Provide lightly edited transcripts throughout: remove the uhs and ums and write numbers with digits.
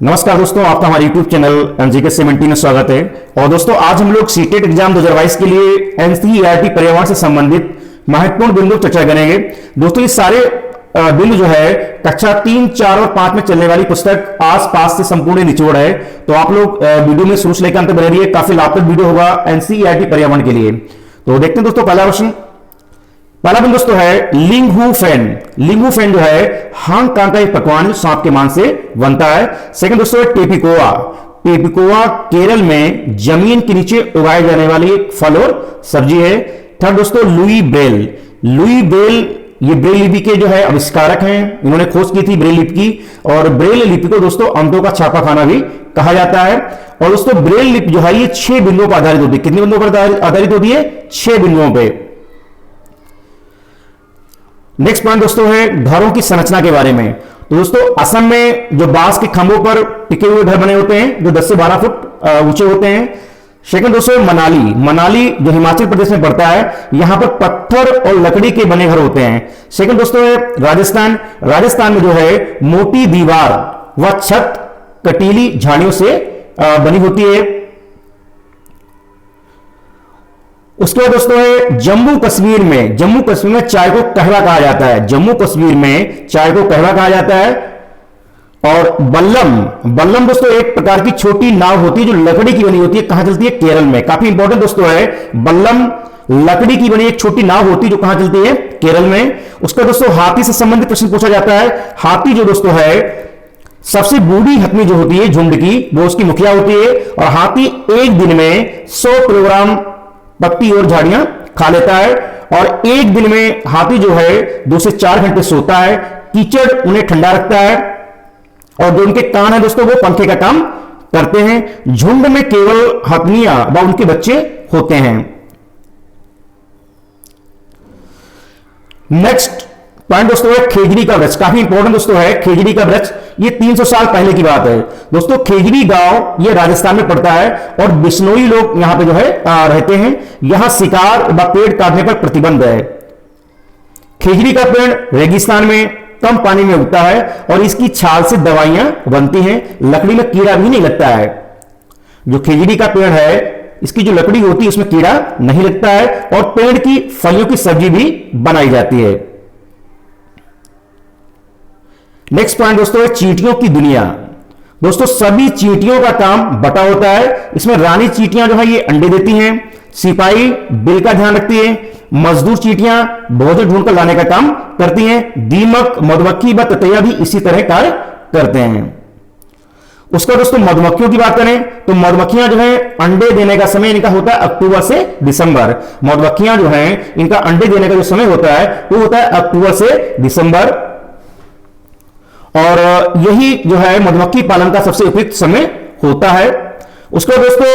नमस्कार दोस्तों, आपका हमारे YouTube चैनल एनजीके 70 में स्वागत है। और दोस्तों, आज हम लोग सीटेट एग्जाम 2022 के लिए एनसीईआरटी पर्यावरण से संबंधित महत्वपूर्ण बिंदु चर्चा करेंगे। दोस्तों, ये सारे बिंदु जो है कक्षा 3, 4 और 5 में चलने वाली पुस्तक आसपास से संपूर्ण निचोड़ है। तो आप लोग वीडियो में शुरू से लेकर अंत बने रहिए, काफी लाभप्रद वीडियो होगा एनसीईआरटी पर्यावरण के लिए। तो देखते हैं दोस्तों, पहला क्वेश्चन, पहला बिंदु दोस्तों है लिंगहू फैन। लिंगहू फैन जो है हांग कांग का एक पकवान जो सांप के मांस से बनता है। सेकंड दोस्तों है टेपिकोआ। टेपिकोआ केरल में जमीन के नीचे उगाए जाने वाली एक फल और सब्जी है। थर्ड दोस्तों लुई ब्रेल। लुई ब्रेल ये ब्रेल लिपि के जो है आविष्कारक हैं, इन्होंने खोज की थी ब्रेल लिपि की। और ब्रेल लिपि को दोस्तों अंतों का छापा खाना भी कहा जाता है। और दोस्तों ब्रेल लिपि जो है ये 6 बिंदुओं पर आधारित होती है। कितने बिंदुओं पर आधारित होती है? 6 बिंदुओं पर। नेक्स्ट पॉइंट दोस्तों है घरों की संरचना के बारे में। तो दोस्तों असम में जो बांस के खंभों पर टिके हुए घर बने होते हैं जो 10 से 12 फुट ऊंचे होते हैं। सेकंड दोस्तों मनाली। मनाली जो हिमाचल प्रदेश में पड़ता है, यहां पर पत्थर और लकड़ी के बने घर होते हैं। सेकंड दोस्तों है राजस्थान। राजस्थान में जो है मोटी दीवार व छत कटीली झाड़ियों से बनी होती है। उसके बाद दोस्तों है जम्मू कश्मीर में। जम्मू कश्मीर में चाय को कहवा कहा जाता है। जम्मू कश्मीर में चाय को कहवा कहा जाता है। और बल्लम। बल्लम दोस्तों एक प्रकार की छोटी नाव होती है जो लकड़ी की बनी होती है। कहां चलती है? केरल में। काफी इंपॉर्टेंट दोस्तों है बल्लम, लकड़ी की बनी एक छोटी नाव होती है जो कहां चलती है? केरल में। उसका दोस्तों हाथी से संबंधित प्रश्न पूछा जाता है। हाथी जो दोस्तों है सबसे बूढ़ी हथनी जो होती है झुंड की, वो उसकी मुखिया होती है। और हाथी एक दिन में 100 किलोग्राम पत्ती और झाड़ियां खा लेता है। और एक दिन में हाथी जो है 2 से 4 घंटे सोता है। कीचड़ उन्हें ठंडा रखता है। और जो उनके कान है दोस्तों वो पंखे का काम करते हैं। झुंड में केवल हथनियां व उनके बच्चे होते हैं। नेक्स्ट पॉइंट दोस्तों है खेजड़ी का वृक्ष। काफी इंपॉर्टेंट दोस्तों है खेजड़ी का वृक्ष। ये 300 साल पहले की बात है दोस्तों। खेजड़ी गांव ये राजस्थान में पड़ता है और बिश्नोई लोग यहां पे जो है रहते हैं। यहां शिकार व पेड़ काटने पर प्रतिबंध है। खेजड़ी का पेड़ रेगिस्तान में कम पानी में उगता है और इसकी छाल से दवाइयां बनती हैं। लकड़ी में कीड़ा भी नहीं लगता है। जो खेजड़ी का पेड़ है इसकी जो लकड़ी होती है उसमें कीड़ा नहीं लगता है। और पेड़ की फलियों की सब्जी भी बनाई जाती है। नेक्स्ट पॉइंट दोस्तों है चींटियों की दुनिया। दोस्तों सभी चींटियों का काम बटा होता है। इसमें रानी चींटियां जो है ये अंडे देती हैं। सिपाही बिल का ध्यान रखती है। मजदूर चींटियां भोजन ढूंढ कर लाने का काम करती हैं। दीमक, मधुमक्खी व ततैया भी इसी तरह कार्य करते हैं। उसका दोस्तों मधुमक्खियों की बात करें तो मधुमक्खियां जो है अंडे देने का समय इनका होता है अक्टूबर से दिसंबर। मधुमक्खियां जो है इनका अंडे देने का जो समय होता है वो होता है अक्टूबर से दिसंबर। और यही जो है मधुमक्खी पालन का सबसे उपयुक्त समय होता है। उसके बाद दोस्तों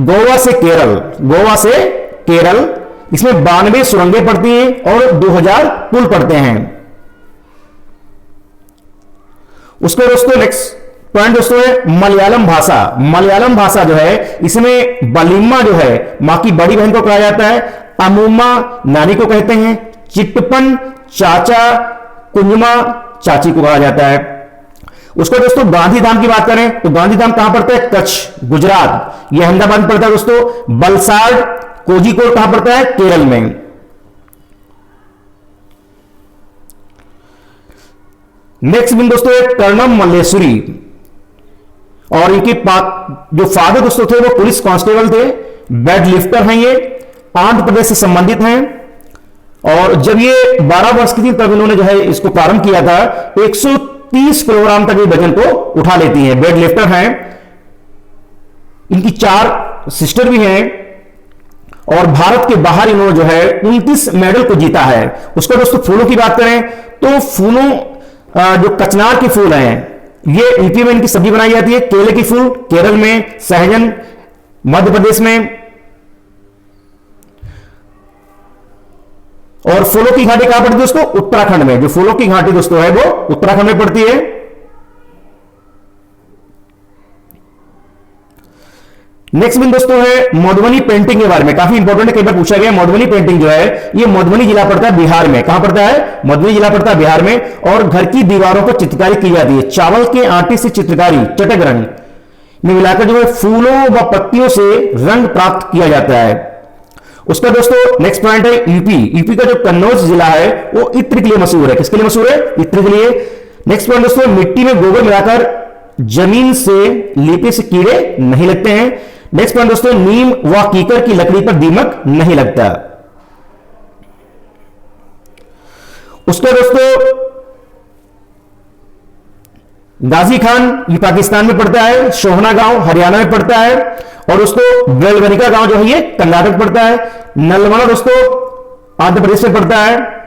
गोवा से केरल। गोवा से केरल इसमें 92 सुरंगें पड़ती हैं और 2000 पुल पड़ते हैं। उसके दोस्तों नेक्स्ट पॉइंट दोस्तों है मलयालम भाषा। मलयालम भाषा जो है इसमें बलिम्मा जो है मां की बड़ी बहन को कहा जाता है। अमूमा नानी को कहते हैं। चिट्टपन चाचा, कुंजमा चाची को कहा जाता है। उसको दोस्तों गांधीधाम की बात करें तो गांधीधाम कहां पड़ता है? कच्छ गुजरात। यह अहमदाबाद में पड़ता है दोस्तों। बलसाड़ कोझिकोड कहां पड़ता है? केरल में। नेक्स्ट बिंदु दोस्तों है कर्णम मल्लेश्वरी। और इनके जो फादर दोस्तों थे वो पुलिस कांस्टेबल थे। वेट लिफ्टर हैं ये, आंध्र प्रदेश से संबंधित हैं। और जब ये 12 वर्ष की थी तब इन्होंने जो है इसको प्रारंभ किया था। 130 किलोग्राम तक ये वजन को उठा लेती हैं। वेट लिफ्टर हैं। इनकी 4 सिस्टर भी हैं। और भारत के बाहर इन्होंने जो है 29 मेडल को जीता है। उसका दोस्तों फूलों की बात करें तो फूलों जो कचनार के फूल हैं ये यूपी में इनकी सब्जी बनाई जाती है। केले की फूल केरल में, सहजन मध्य प्रदेश में। और फूलों की घाटी कहां पड़ती है दोस्तों? उत्तराखंड में। जो फूलों की घाटी दोस्तों है वो उत्तराखंड में पड़ती है। नेक्स्ट बिंदु दोस्तों है मधुबनी पेंटिंग के बारे में, काफी इंपॉर्टेंट है, कई बार पूछा गया। मधुबनी पेंटिंग जो है ये मधुबनी जिला पड़ता है बिहार में। कहां पड़ता है? मधुबनी जिला पड़ता है बिहार में। और घर की दीवारों पर चित्रकारी की जाती है। चावल के आटे से चित्रकारी चटक रंग में मिलाकर जो है फूलों व पत्तियों से रंग प्राप्त किया जाता है। उसका दोस्तों नेक्स्ट पॉइंट है यूपी। यूपी का जो कन्नौज जिला है वो इत्र के लिए मशहूर है। किसके लिए मशहूर है? इत्र के लिए। नेक्स्ट पॉइंट दोस्तों, मिट्टी में गोबर मिलाकर जमीन से लीपे से कीड़े नहीं लगते हैं। नेक्स्ट पॉइंट दोस्तों, नीम व कीकर की लकड़ी पर दीमक नहीं लगता। उसका दोस्तों गाजी खान ये पाकिस्तान में पड़ता है। सोहना गांव हरियाणा में पड़ता है। और दोस्तों बेलवनिका गांव जो है ये कर्नाटक पड़ता है। नलमना दोस्तों आंध्र प्रदेश में पड़ता है।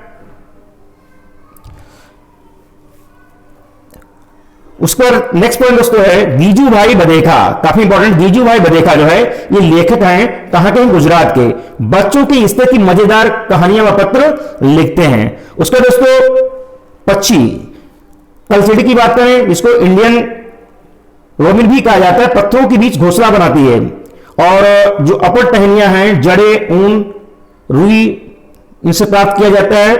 उसका नेक्स्ट पॉइंट दोस्तों है गीजू भाई बधेखा। काफी इंपॉर्टेंट, गीजू भाई बधेखा जो है ये लेखक हैं। कहां के? गुजरात के। बच्चों की इस तरह की मजेदार कहानियां व पत्र लिखते हैं। उसका दोस्तों पक्षी कलचेटी की बात करें, जिसको इंडियन रोमिन भी कहा जाता है, पत्थरों के बीच घोंसला बनाती है। और जो अपर टहनियां हैं, जड़े, ऊन, रुई, इनसे प्राप्त किया जाता है।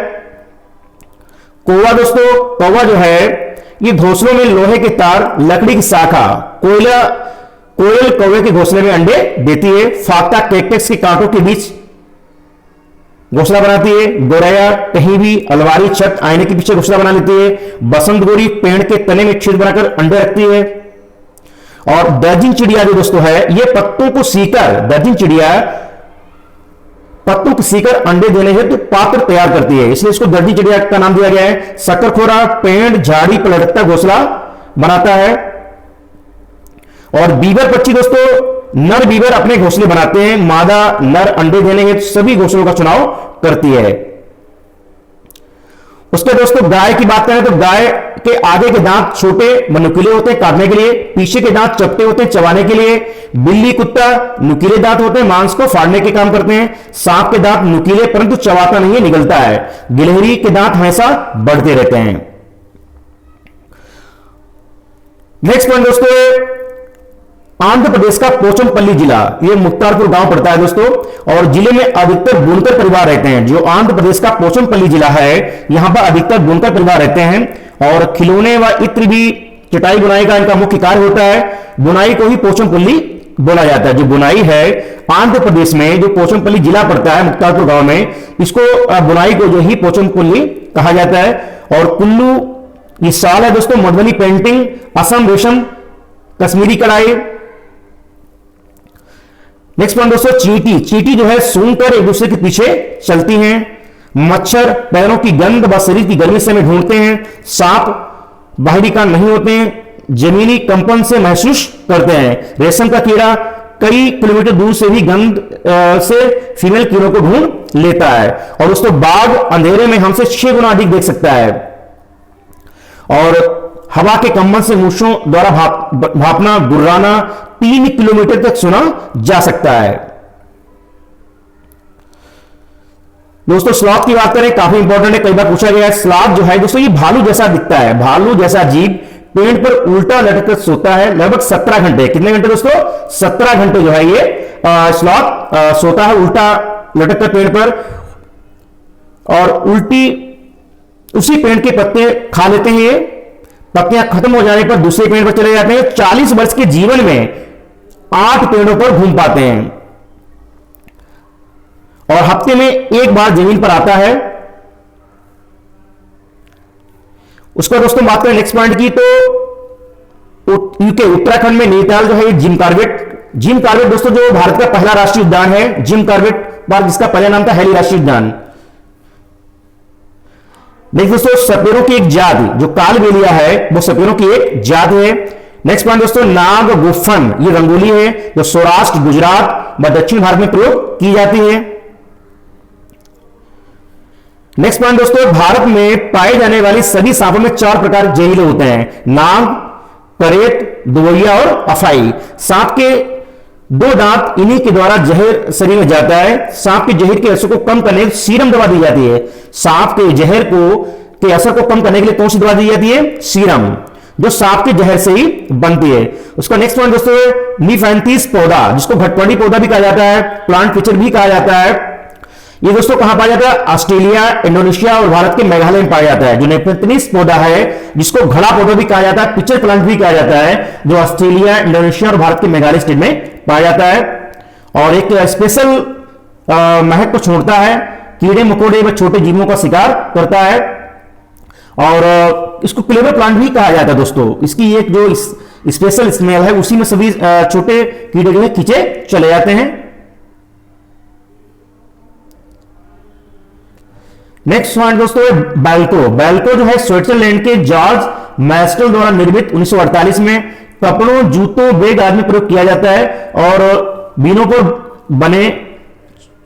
कौवा दोस्तों, कौवा जो है ये घोंसलों में लोहे के तार, लकड़ी की शाखा, कोयल कौवे के घोंसले में अंडे देती है। फाक्ता कैक्टस के कांटों के बीच घोंसला बनाती है। गोरैया कहीं भी अलवारी, छत, आईने के पीछे घोंसला बना लेती है। बसंत गोरी पेड़ के तने में छेद बनाकर अंडे रखती है। और दर्जिन चिड़िया जो दोस्तों है ये पत्तों को सीकर, दर्जिन चिड़िया पत्तों को सीकर अंडे देने हेतु पात्र तैयार करती है, इसलिए इसको दर्जिन चिड़िया का नाम दिया गया है। शक्करखोरा पेड़ झाड़ी पर लटकता घोंसला बनाता है। और बीबर पक्षी दोस्तों, नर बीबर अपने घोंसले बनाते हैं। मादा नर अंडे देने हेतु सभी घोंसलों का चुनाव करती है। उसके दोस्तों गाय की बात करें तो गाय के आगे के दांत छोटे व नुकीले होते हैं काटने के लिए। पीछे के दांत चपटे होते हैं चबाने के लिए। बिल्ली कुत्ता नुकीले दांत होते हैं, मांस को फाड़ने के काम करते हैं। सांप के दांत नुकीले परंतु चबाता नहीं है, निगलता है। गिलहरी के दांत हमेशा बढ़ते रहते हैं। नेक्स्ट पॉइंट दोस्तों, आंध्र प्रदेश का पोचमपल्ली जिला, ये मुख्तारपुर गांव पड़ता है दोस्तों। और जिले में अधिकतर बुनकर परिवार रहते हैं। जो आंध्र प्रदेश का पोचमपल्ली जिला है यहां पर अधिकतर बुनकर परिवार रहते हैं। और खिलौने व इत्र भी चटाई बुनाई का इनका मुख्य कार्य होता है। बुनाई को ही पोचमपल्ली बोला जाता है। जो बुनाई है आंध्र प्रदेश में, जो पोचमपल्ली जिला पड़ता है मुख्तारपुर गांव में, इसको बुनाई को जो ही पोचमपल्ली कहा जाता है। और कुल्लू ये साल है दोस्तों मधुबनी पेंटिंग, असम रेशम, कश्मीरी कढ़ाई। नेक्स्ट पॉइंट दोस्तों चींटी। चींटी जो है सूंघकर एक दूसरे के पीछे चलती हैं। मच्छर पैरों की गंध व शरीर की गर्मी से हमें ढूंढते हैं। सांप बाहरी कान नहीं होते हैं, जमीनी कंपन से महसूस करते हैं। रेशम का कीड़ा कई किलोमीटर दूर से भी गंध से फीमेल कीड़ों को ढूंढ लेता है। और दोस्तों बाघ अंधेरे में हमसे 6 गुना अधिक देख सकता है। और हवा के कंपन से मूछों द्वारा भापना, गुर्राना 3 किलोमीटर तक सुना जा सकता है। दोस्तों स्लॉथ की बात करें, काफी इंपॉर्टेंट है, कई बार पूछा गया है। स्लॉथ जो है दोस्तों ये भालू जैसा दिखता है। भालू जैसा जीव पेड़ पर उल्टा लटक सोता है लगभग 17 घंटे। कितने घंटे दोस्तों? 17 घंटे जो है ये स्लॉथ सोता है उल्टा लटक कर पेड़ पर। और उल्टी उसी पेड़ के पत्ते खा लेते हैं। ये पत्तियां खत्म हो जाने पर दूसरे पेड़ पर चले जाते हैं। 40 वर्ष के जीवन में 8 पेड़ों पर घूम पाते हैं। और हफ्ते में एक बार जमीन पर आता है। उसका दोस्तों बात करें नेक्स्ट पॉइंट की तो यूके उत्तराखंड में नैनीताल जो है जिम कॉर्बेट। जिम कॉर्बेट दोस्तों जो भारत का पहला राष्ट्रीय उद्यान है, जिम कॉर्बेट पार्क, जिसका पहला नाम था हेली राष्ट्रीय उद्यान। नेक्स्ट दोस्तों सपेरों की एक जात, जो कालबेलिया है वो सपेरों की एक जात है। नेक्स्ट पॉइंट दोस्तों नाग गुफन, ये रंगोली है जो सौराष्ट्र, गुजरात व दक्षिण भारत में प्रयोग की जाती है। नेक्स्ट पॉइंट दोस्तों भारत में पाए जाने वाली सभी सांपों में 4 प्रकार जहरीले होते हैं: नाग, करेत, दुवैया और अफाई। सांप के 2 दांत, इन्हीं के द्वारा जहर शरीर में जाता है। सांप के जहर के असर को कम करने सीरम दवा दी जाती है। सांप के जहर के असर को कम करने के लिए कौन सी दवा दी जाती है? सीरम। जो सांप के जहर से ही बनती है। उसका नेक्स्ट पॉइंट दोस्तों है निफेंथिस पौधा, जिसको घटपड़ी पौधा भी कहा जाता है, प्लांट पिचर भी कहा जाता है। ये दोस्तों कहां पाया जाता है? ऑस्ट्रेलिया, इंडोनेशिया और भारत के मेघालय में पाया जाता है। जो नेफेंथिस पौधा है, जिसको घड़ा पौधा भी कहा जाता है, पिचर प्लांट भी कहा जाता है, जो ऑस्ट्रेलिया, इंडोनेशिया और भारत के मेघालय स्टेट में पाया जाता है। और एक स्पेशल महक को छोड़ता है, कीड़े मकोड़े व छोटे जीवों का शिकार करता है, और इसको क्लेवर प्लांट भी कहा जाता है दोस्तों। इसकी एक जो स्पेशल स्मेल है, उसी में सभी छोटे कीड़े जो है खींचे चले जाते हैं। नेक्स्ट पॉइंट दोस्तों बैल्को। बैल्को जो है स्विट्जरलैंड के जॉर्ज मैस्टल द्वारा निर्मित 1948 में कपड़ों, जूतों, बैग आदि में प्रयोग किया जाता है, और बीनों पर बने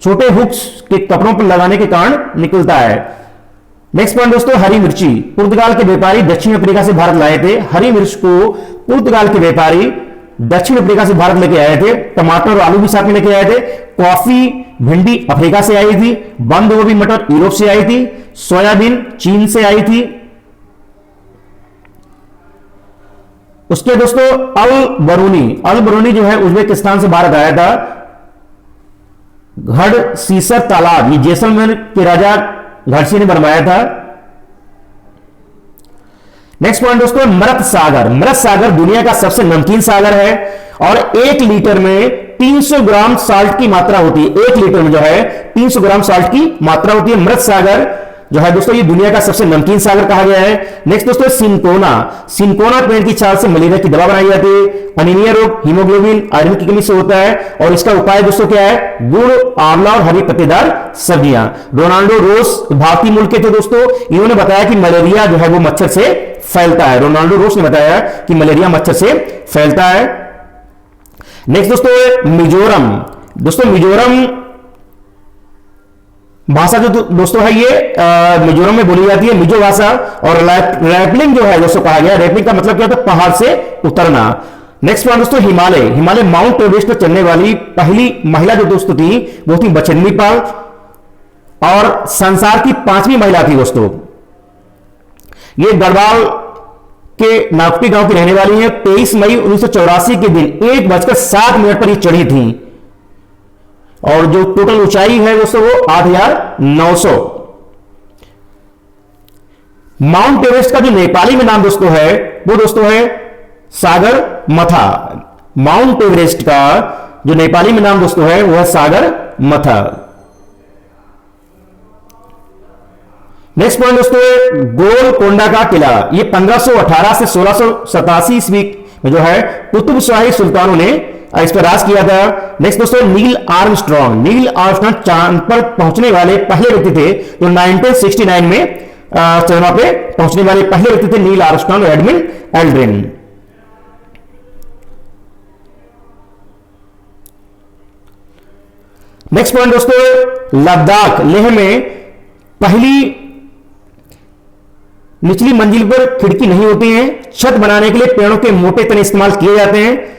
छोटे हुक्स के कपड़ों पर लगाने के कारण निकलता है। नेक्स्ट पॉइंट दोस्तों हरी मिर्ची। पुर्तगाल के व्यापारी दक्षिण अफ्रीका से भारत लाए थे। हरी मिर्च को पुर्तगाल के व्यापारी दक्षिण अफ्रीका से भारत लेके आए थे। टमाटर और आलू भी साथ में लेके आए थे। कॉफी, भिंडी अफ्रीका से आई थी। बंद गोभी, मटर यूरोप से आई थी। सोयाबीन चीन से आई थी। उसके दोस्तों अल बरूनी जो है उज्बेकिस्तान से भारत आया था। घड़ सीसर तालाब, ये जैसलमेर के राजा घड़सी ने बनवाया था। नेक्स्ट पॉइंट दोस्तों मृत सागर। मृत सागर दुनिया का सबसे नमकीन सागर है, और 1 लीटर में 300 ग्राम साल्ट की मात्रा होती है। 1 लीटर में जो है 300 ग्राम साल्ट की मात्रा होती है। मृत सागर जो है दोस्तों ये दुनिया का सबसे नमकीन सागर कहा गया है। नेक्स्ट दोस्तों सिंकोना पेड़ की छाल से मलेरिया की दवा बनाई जाती है। अनीमिया रोग हीमोग्लोबिन आयरन की कमी से होता है, और इसका उपाय दोस्तों क्या है? गुड़, आंवला और हरी पत्तेदार सब्जियां। रोनाल्डो रोस भारतीय मूल के थे दोस्तों। इन्होंने बताया कि मलेरिया जो है वो मच्छर से फैलता है। रोनाल्डो रोस ने बताया कि मलेरिया मच्छर से फैलता है। नेक्स्ट दोस्तों मिजोरम। दोस्तों मिजोरम भाषा जो दोस्तों है ये मिजोरम में बोली जाती है, मिजो भाषा। और रैपलिंग जो है दोस्तों कहा गया, रैपलिंग का मतलब क्या होता है? पहाड़ से उतरना। नेक्स्ट पॉइंट दोस्तों हिमालय माउंट एवरेस्ट पर चढ़ने वाली पहली महिला जो दोस्तों थी वो थी बचेंद्री पाल, और संसार की 5वीं महिला थी दोस्तों। ये गढ़वाल के नागपुरी गांव की रहने वाली है। 23 मई 1984 के दिन 1:07 पर ये चढ़ी थी, और जो टोटल ऊंचाई है दोस्तों वो 8,900। माउंट एवरेस्ट का जो नेपाली में नाम दोस्तों है वो दोस्तों है सागर मथा। माउंट एवरेस्ट का जो नेपाली में नाम दोस्तों है वो है सागर मथा। नेक्स्ट पॉइंट दोस्तों गोलकोंडा का किला। ये 1518 से 1687 ईस्वी में जो है कुतुब शाही सुल्तानों ने इस पर राज किया था। नेक्स्ट दोस्तों नील आर्मस्ट्रॉन्ग चांद पर पहुंचने वाले पहले व्यक्ति थे, जो 1969 में चंद्रमा पे पहुंचने वाले पहले व्यक्ति थे नील आर्मस्ट्रॉन्ग और एडमिन एल्ड्रिन। नेक्स्ट पॉइंट दोस्तों लद्दाख लेह में पहली निचली मंजिल पर खिड़की नहीं होती है। छत बनाने के लिए पेड़ों के मोटे तने इस्तेमाल किए जाते हैं।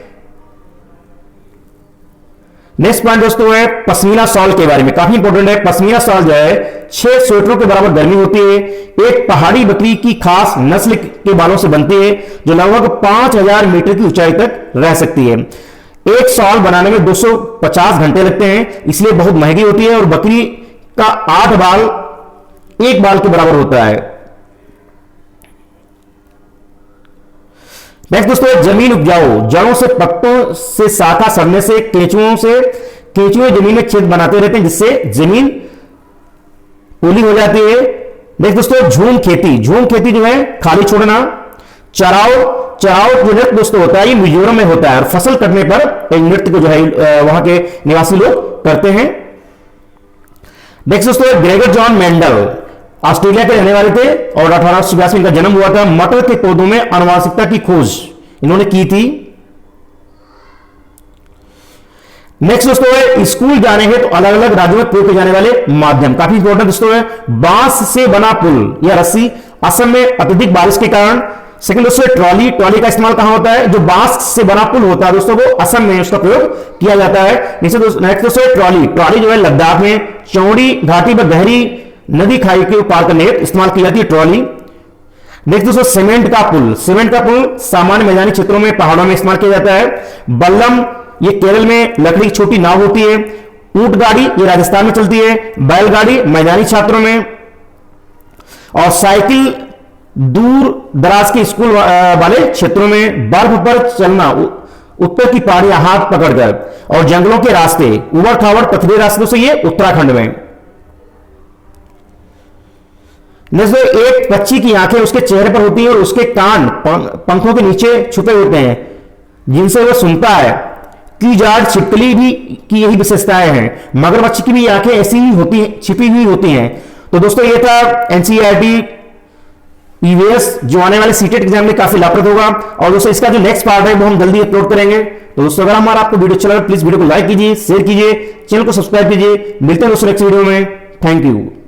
नेक्स्ट पॉइंट दोस्तों है पश्मीना शॉल के बारे में, काफी इंपॉर्टेंट है। पश्मीना शॉल जो है 6 स्वेटरों के बराबर गर्मी होती है। एक पहाड़ी बकरी की खास नस्ल के बालों से बनती है, जो लगभग 5000 मीटर की ऊंचाई तक रह सकती है। एक शॉल बनाने में 250 घंटे लगते हैं, इसलिए बहुत महंगी होती है। और बकरी का 8 बाल 1 बाल के बराबर होता है। नेक्स्ट दोस्तों जमीन उपजाऊ। जड़ों से, पत्तों से, शाखा सड़ने से, केंचुए जमीन में छेद बनाते रहते हैं, जिससे जमीन पोली हो जाती है। नेक्स्ट दोस्तों झूम खेती जो है खाली छोड़ना। चराव जो नृत्य दोस्तों होता है ये मिजोरम में होता है, और फसल कटने पर एक नृत्य को जो है वहां के निवासी लोग करते हैं। नेक्स्ट दोस्तों ग्रेगर जॉन मेंडल ऑस्ट्रेलिया के रहने वाले थे, और 1886 में इनका जन्म हुआ था। मटर के पौधों में आनुवंशिकता की खोज इन्होंने की थी। नेक्स्ट दोस्तों है स्कूल जाने हैं तो अलग अलग राज्यों में प्रयोग किए जाने वाले माध्यम, काफी इंपॉर्टेंट दोस्तों है। बांस से बना पुल या रस्सी, असम में अत्यधिक बारिश के कारण। सेकंड दोस्तों ट्रॉली का इस्तेमाल कहां होता है? जो बांस से बना पुल होता है दोस्तों वो असम में उसका प्रयोग किया जाता है। नेक्स्ट दोस्तों ट्रॉली जो है लद्दाख में चौड़ी घाटी पर गहरी नदी खाई के पार करने इस्तेमाल की जाती है ट्रॉली। नेक्स्ट दोस्तों सीमेंट का पुल। सीमेंट का पुल सामान्य मैदानी क्षेत्रों में, पहाड़ों में इस्तेमाल किया जाता है। बल्लम, ये केरल में लकड़ी की छोटी नाव होती है। ऊंट गाड़ी, ये राजस्थान में चलती है। बैलगाड़ी मैदानी क्षेत्रों में। और साइकिल दूर दराज के स्कूल वाले क्षेत्रों में। बर्फ पर चलना, ऊपर की पहाड़ियां हाथ पकड़कर। और जंगलों के रास्ते, उबड़ खाबड़ पथरीले रास्तों से, ये उत्तराखंड में। एक पक्षी की आंखें उसके चेहरे पर होती है और उसके कान पंखों के नीचे छुपे होते हैं, जिनसे वह सुनता है। कीजार्ड छिपकली भी की यही विशेषताएं हैं। मगरमच्छ की भी आंखें ऐसी ही होती, छिपी हुई होती हैं। तो दोस्तों ये था एनसीईआरटी ईवीएस, जो आने वाले सीटेट एग्जाम में काफी लाभप्रद होगा। और दोस्तों इसका जो नेक्स्ट पार्ट है वो हम जल्दी अपलोड करेंगे। तो दोस्तों अगर हमारा आपको वीडियो अच्छा लगा, प्लीज वीडियो को लाइक कीजिए, शेयर कीजिए, चैनल को सब्सक्राइब कीजिए। मिलते हैं दोस्तों नेक्स्ट वीडियो में। Thank you.